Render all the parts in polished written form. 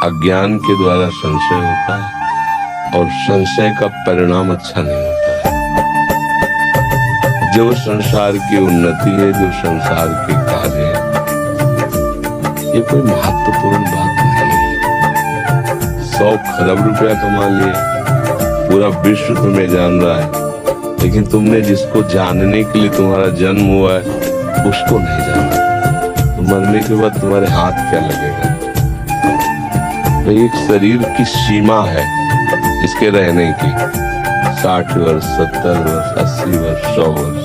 अज्ञान के द्वारा संशय होता है और संशय का परिणाम अच्छा नहीं होता है। जो संसार की उन्नति है, जो संसार के कार्य है, ये कोई महत्वपूर्ण बात नहीं है। 100 खरब रुपया कमा लिए, पूरा विश्व तुम्हें जान रहा है, लेकिन तुमने जिसको जानने के लिए तुम्हारा जन्म हुआ है उसको नहीं जाना। तो मरने के बाद तुम्हारे हाथ क्या लगेगा? एक शरीर की सीमा है इसके रहने की, 60 वर्ष, 70 वर्ष, 80 वर्ष, 100 वर्ष,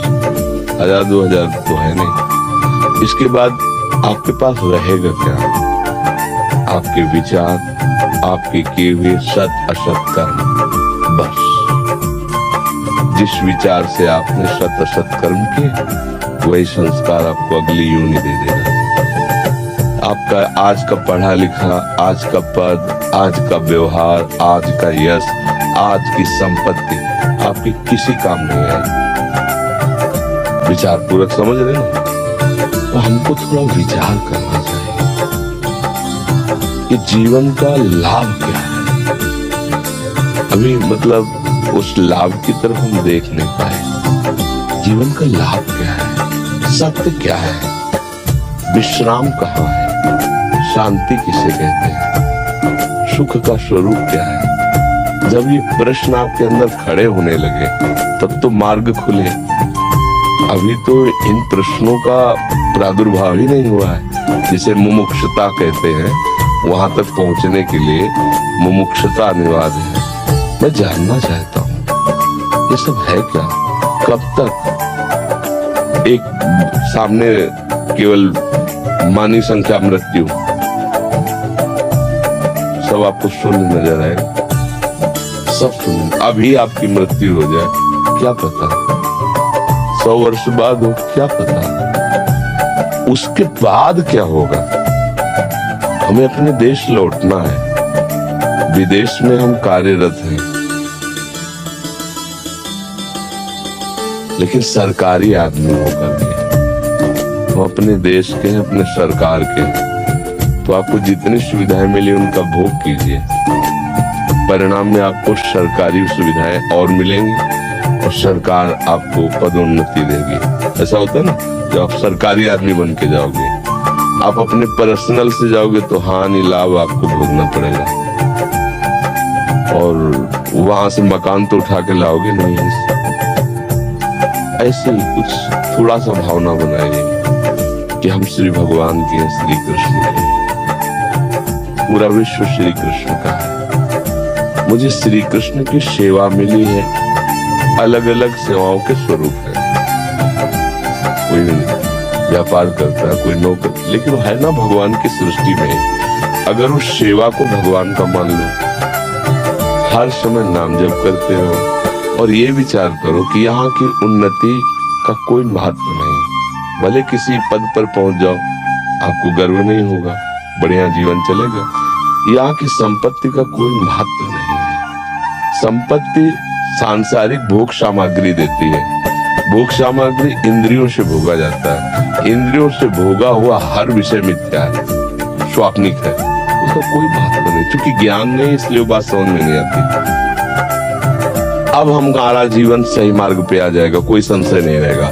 1000, 2000 तो है नहीं। इसके बाद आपके पास रहेगा क्या? आपके विचार, आपके किए हुए सत असत कर्म। बस जिस विचार से आपने सत असत कर्म किए, वही संस्कार आपको अगली योनि दे देगा। आपका आज का पढ़ा लिखा, आज का पद, आज का व्यवहार, आज का यश, आज की संपत्ति आपकी किसी काम नहीं है। विचार पूर्वक समझ रहे ना? तो हमको थोड़ा विचार करना चाहिए कि जीवन का लाभ क्या है। अभी मतलब उस लाभ की तरफ हम देख नहीं पाए। जीवन का लाभ क्या है? सत्य क्या है? विश्राम कहाँ है? शांति किसे कहते हैं? सुख का स्वरूप क्या है? जब ये प्रश्न आपके अंदर खड़े होने लगे तब तो मार्ग खुले। अभी तो इन प्रश्नों का प्रादुर्भाव ही नहीं हुआ है। जिसे मुमुक्षुता कहते हैं, वहां तक पहुंचने के लिए मुमुक्षुता अनिवार्य है। मैं जानना चाहता हूँ ये सब है क्या? कब तक एक सामने केवल मानी संख्या मृत्यु सब आपको शून्य नजर आएगा, सब शून्य। अभी आपकी मृत्यु हो जाए क्या पता, 100 वर्ष बाद हो क्या पता, उसके बाद क्या होगा। हमें अपने देश लौटना है, विदेश में हम कार्यरत हैं, लेकिन सरकारी आदमी होकर के हम अपने देश के हैं, अपने सरकार के हैं। तो आपको जितनी सुविधाएं मिली उनका भोग कीजिए। परिणाम में आपको सरकारी सुविधाएं और मिलेंगी और सरकार आपको पदोन्नति देगी। ऐसा होता है ना, जब आप सरकारी आदमी बन के जाओगे, आप अपने पर्सनल से जाओगे तो हानि लाभ आपको भोगना पड़ेगा। और वहां से मकान तो उठा के लाओगे नहीं। ऐसे ही कुछ थोड़ा सा भावना बनाइए कि हम श्री भगवान के हैं, श्री कृष्ण के। पूरा विश्व श्री कृष्ण का है। मुझे श्री कृष्ण की सेवा मिली है। अलग अलग सेवाओं के स्वरूप है। कोई व्यापार करता है, कोई नौकर, लेकिन है ना भगवान की सृष्टि में। अगर उस सेवा को भगवान का मान लो, हर समय नाम जप करते हो और ये विचार करो कि यहाँ की उन्नति का कोई महत्व नहीं। भले किसी पद पर पहुंच जाओ, आपको गर्व नहीं होगा, बढ़िया जीवन चलेगा। यहाँ की संपत्ति का कोई महत्व नहीं है। संपत्ति सांसारिक भोग सामग्री देती है। भोग सामग्री इंद्रियों से भोगा जाता है। इंद्रियों से भोगा हुआ हर विषय मिथ्या है, स्वाप्निक है, उसका कोई महत्व नहीं। क्योंकि ज्ञान नहीं, इसलिए बात समझ में नहीं आती। अब हमारा जीवन सही मार्ग पे आ जाएगा, कोई संशय नहीं रहेगा।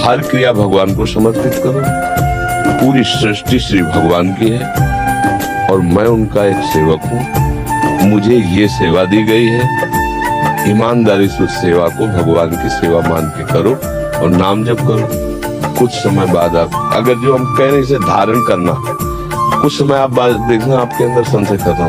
हर क्रिया भगवान को समर्पित करो। पूरी सृष्टि श्री भगवान की है और मैं उनका एक सेवक हूँ। मुझे ये सेवा दी गई है। ईमानदारी से उस सेवा को भगवान की सेवा मान के करो और नाम जप करो। कुछ समय बाद आप, अगर जो हम कह रहे हैं इसे धारण करना, कुछ समय आप बाद देखना आपके अंदर संशय खत्म।